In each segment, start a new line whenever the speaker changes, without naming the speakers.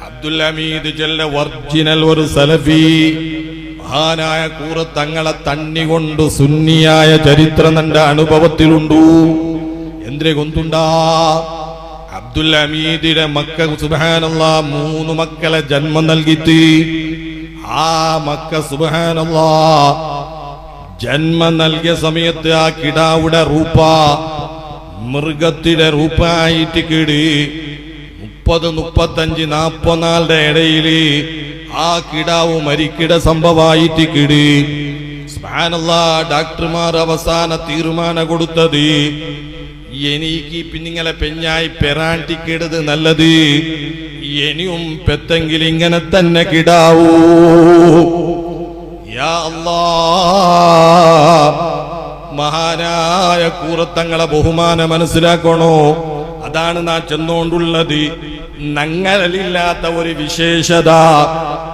അബ്ദുൽ ഹമീദ് ചെല്ല ഒറിജിനൽ ഒരു സലഫി മഹാനായ കൂറത്തങ്ങളെ തണ്ണി കൊണ്ട് സുന്നിയായ ചരിത്രം എന്റെ അനുഭവത്തിലുണ്ടു. എന്തിനെ കൊണ്ടുണ്ടാ? അബ്ദുൽ ഹമീദിന്റെ മക്ക സുബ്ഹാനല്ലാഹ് 3 മക്കളെ ജന്മം നൽകിയിട്ട് ആ മക്ക സുബ്ഹാനല്ലാഹ് ജന്മം നൽകിയ സമയത്ത് ആ കിടാവുടെ റൂപ മൃഗത്തിന്റെ റൂപായിട്ട് കിടി 30, 35, 40 ഇടയില് ആ കിടാവ് മരിക്കിട സംഭവമായിട്ട് കിടി. സുബ്ഹാനല്ലാഹ് ഡോക്ടർമാർ അവസാന തീരുമാനം കൊടുത്തത് എനിക്ക് പിന്നിങ്ങളെ പെഞ്ഞായി പെറാണ്ടിക്കിടത് നല്ലത്, ഇനിയും പെത്തെങ്കിൽ ഇങ്ങനെ തന്നെ കിടാവൂ. യാ അല്ലാഹ്, മഹാനായ കൂറത്തങ്ങളെ ബഹുമാനം മനസ്സിലാക്കണോ? അതാണ് നാം ചെന്നുകൊണ്ടുള്ളത്. നങ്ങലില്ലാത്ത ഒരു വിശേഷത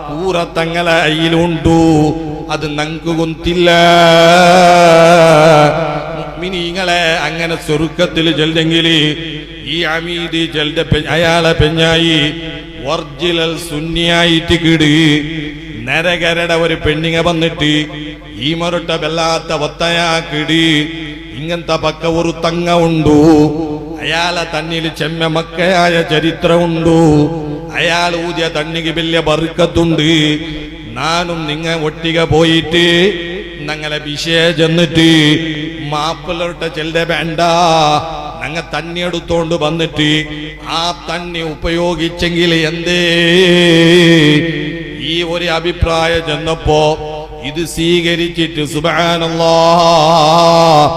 കൂറത്തങ്ങളെ കയ്യിലുണ്ടു. അത് നങ്കു കൊന്തില്ല. മുഅ്മിനീങ്ങളെ അങ്ങനെ സ്വർഗ്ഗത്തിൽ ചെല്ലെങ്കിൽ ഈ ഹമീദ് ചെൽന്റെ അയാളെ പെഞ്ഞായി ഒറിജിനൽ സുന്നിയായിട്ട് കിടി. നരകരുടെ ഒരു പെണ്ണിങ്ങ വന്നിട്ട് ഈ മറുട്ട വല്ലാത്ത വത്തയാ കിടി. ഇങ്ങനത്തെ പക്ക ഒരു തങ്ങ ഉണ്ടു. അയാളെ തന്നിൽ ചെമ്മ മക്കയായ ചരിത്രമുണ്ടു. അയാൾ ഊതിയ തണ്ണിക്ക് വലിയ ബർക്കത്തുണ്ട്. നാനും നിങ്ങ ഒട്ടിക പോയിട്ട് ഞങ്ങളെ വിഷയം ചെന്നിട്ട് മാപ്പിളട്ട ചെല്ലെ വേണ്ട, ഞങ്ങ തണ്ണി എടുത്തോണ്ട് വന്നിട്ട് ആ തണ്ണി ഉപയോഗിച്ചെങ്കിൽ എന്തേ ഈ ഒരു അഭിപ്രായം ചെന്നപ്പോ ഇത് സ്വീകരിച്ചിട്ട് സുബ്ഹാനല്ലാഹ്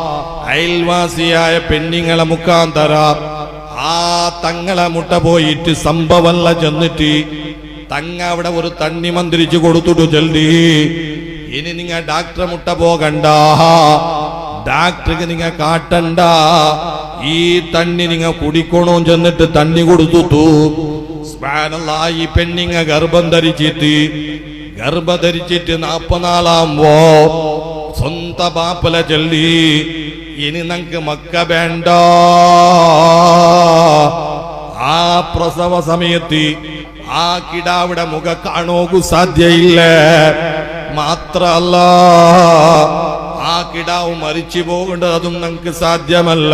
അയൽവാസിയായ പെണ്ണിങ്ങളെ മുഖാന്തര ആ തങ്ങളെ മുട്ട പോയിട്ട് സംഭവല്ല ചെന്നിട്ട് തങ്ങ അവിടെ ഒരു തണ്ണി മന്ത്രിച്ചു കൊടുത്തിട്ടു ചെല്ലി. ഇനി നിങ്ങ ഡാക്ടറെ മുട്ട പോകണ്ട, ഡാക്ടർക്ക് നിങ്ങ കാട്ടണ്ട, ഈ തണ്ണി നിങ്ങ കുടിക്കണോ ചെന്നിട്ട് തണ്ണി കൊടുത്തു. സുബ്ഹാനല്ലാഹ് ഈ പെണ്ണിങ്ങ ഗർഭം ധരിച്ചിട്ട് 40 നാളാകുമ്പോ സ്വന്തം ബാപ്പല ചൊല്ലി ഇനി നമുക്ക് മക്ക വേണ്ട. ആ പ്രസവ സമയത്ത് ആ കിടാവിടെ മുഖ കാണോക്കു സാധ്യയില്ല. മാത്രല്ല ആ കിടാവ് മരിച്ചു പോകേണ്ടത് അതും നമുക്ക് സാധ്യമല്ല.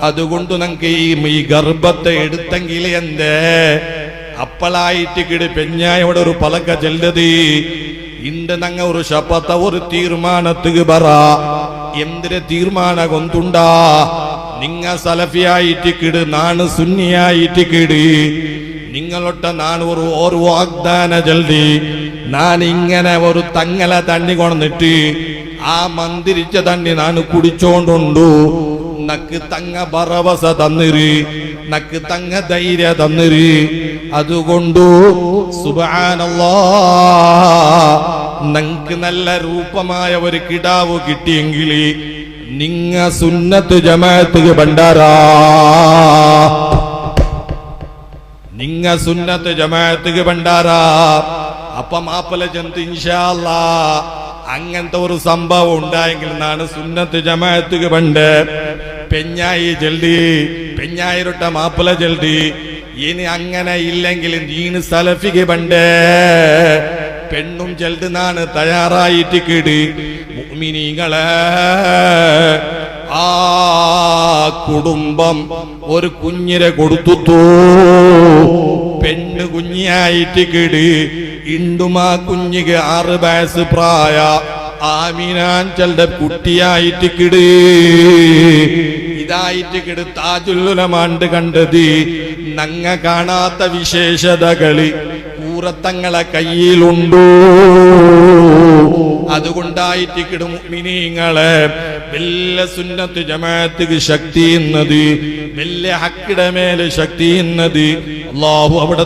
അതുകൊണ്ട് നമുക്ക് ഈ ഗർഭത്തെ എടുത്തെങ്കിൽ എന്തേ അപ്പളായിട്ട് കിടി പെഞ്ഞായോടെ ഒരു പലക്ക ചെല്ലത് ഇണ്ട്. നങ്ങ ഒരു ശപത്ത ഒരു തീരുമാനത്തുക പറ. എന്തിന് തീരുമാന കൊണ്ടുണ്ടാ? നിങ്ങ സലഫിയായിട്ട് കിട്, നാണ് സുന്നിയായിട്ട് കിട്. നിങ്ങളൊട്ട നാൻ ഒരു വാഗ്ദാന ചൊല്ലി ഞാൻ ഇങ്ങനെ ഒരു തങ്ങളെ തണ്ണി കൊണ്ടിട്ട് ആ മന്ദിരിച്ച തണ്ണി ഞാൻ കുടിച്ചോണ്ടുണ്ടു. നക്ക് തങ്ങ ഭറവസ തന്നിരി, നക്ക് തങ്ങ ധൈര്യ തന്നിരി. അതുകൊണ്ടു സുബ്ഹാനല്ലാഹ് നക്ക് നല്ല രൂപമായ ഒരു കിടാവ് കിട്ടിയെങ്കിൽ നിങ്ങ സുന്നത്ത് ജമാഅത്ത് ഭണ്ഡാരാ, നിങ്ങ സുന്നത്ത് ജമാഅത്ത് ഭണ്ഡാരാ. അപ്പം മാപ്പല ചെന്ന് ഇൻഷാ അല്ലാഹ് അങ്ങനത്തെ ഒരു സംഭവം ഉണ്ടായെങ്കിൽ നാണ് സുന്നത്ത് ജമാഅത്ത് പണ്ട് പെഞ്ഞായി ജൽദി പെഞ്ഞായിരൊട്ട മാപ്പല ജൽദി. ഇനി അങ്ങനെ ഇല്ലെങ്കിൽ നീന് സലഫിക്ക് പണ്ട് പെണ്ണും ജൽദ് നാണ് തയ്യാറായിട്ട് കിടി. മുഅ്മിനീങ്ങളെ ആ കുടുംബം ഒരു കുഞ്ഞിനെ കൊടുത്തു. പെണ്ണ് കുഞ്ഞിയായിട്ട് കിടി. ഇണ്ടുമാ കുഞ്ഞിക്ക് 6 വയസ്സ് പ്രായ. ആമിനാൻ ചെൽടെ കുട്ടിയായിട്ട് കിടി. ഇതായിട്ട് കിട് താജുല്ലുലമാണ്ട് കണ്ടത് നങ്ങ കാണാത്ത വിശേഷതകളി കൂറത്തങ്ങളെ കയ്യിലുണ്ടോ. അതുകൊണ്ടായിട്ട് കിടും മുഅ്മിനീങ്ങളെ വലിയ സുന്നത്ത് ജമാഅത്ത് ശക്തി എന്നത്, വലിയ ഹക്കിടെ മേലെ ശക്തി എന്നത് അല്ലാഹു അവിടെ